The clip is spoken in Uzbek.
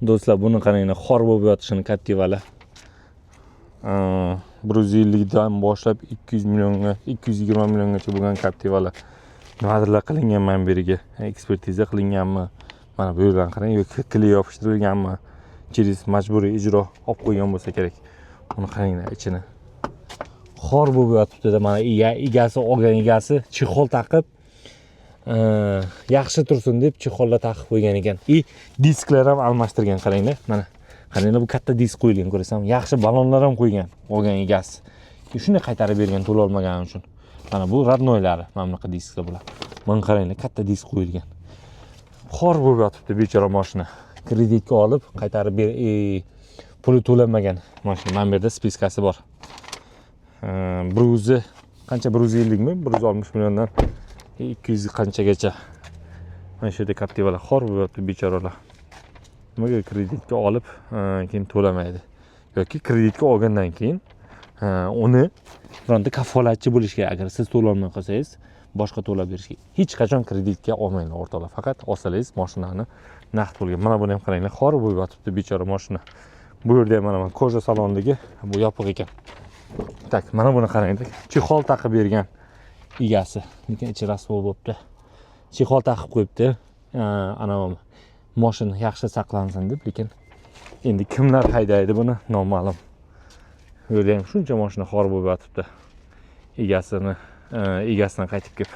Do'stlar, buni qaranglar, xor bo'lib yotishini Captiva'lar. 150 dan boshlab 200 millionga, 220 milliongacha bo'lgan Captiva'lar. Nimadirlar qilingan men beriga, ekspertiza qilinganmi? Mana bu yerdan qarang, yoki kley yopishtirilganmi? Через majburiy ijro olib qo'ygan bo'lsa kerak. Buni qaranglar, ichini. Xor bo'lib yotibdi-da, mana egasi olgan egasi chexol taqib yaxshi tursin deb chexollar taqib qo'ygan ekan. Disklar ham almashtirgan, qaranglar. Mana qaranglar, bu katta disk qo'yilgan, ko'rasan. Yaxshi balonlar ham qo'ygan olgan egasi. Shuni qaytarib bergan, to'la olmagani uchun. Mana bu radnoylari, mana bunaqa disklar bular. Mana qaranglar, katta disk qo'yilgan. Xor bo'lib yotibdi bechora mashina. Kreditga olib qaytarib puli to'lanmagan mashina. Mana bu yerda spiskasi bor. 100 qancha, 150 mi? 160 milliondan 200 qanchagacha. Mana shu yerda Captiva'lar xor bo'lib yotibdi bechoralar. Nimaga kreditga olib keyin to'lamaydi? Yoki kreditga olgandan keyin uni bironta kafolatchi bo'lish kerak. Agar siz to'la olmay qolsangiz, boshqa to'lab berish kerak. Hech qachon kreditga olmanglar o'rtoqlar. Faqat olsangiz mashinani naqd bo'lgan. Mana buni ham qaranglar, xor bo'lib yotibdi bechora mashina. Bu yerda ham mana koja salondagi bu yopiq ekan. Tak, mana buni qaranglar. Chexol taqib bergan egasi. Lekin ichi rasvo bo'libdi. Chexol taqib qo'yibdi. Ana mashina yaxshi saqlansin deb, lekin endi kimlar haydaydi buni noma'lum. Bu yerda ham shuncha mashina xor bo'lib yotibdi. Egasidan qaytib kelib.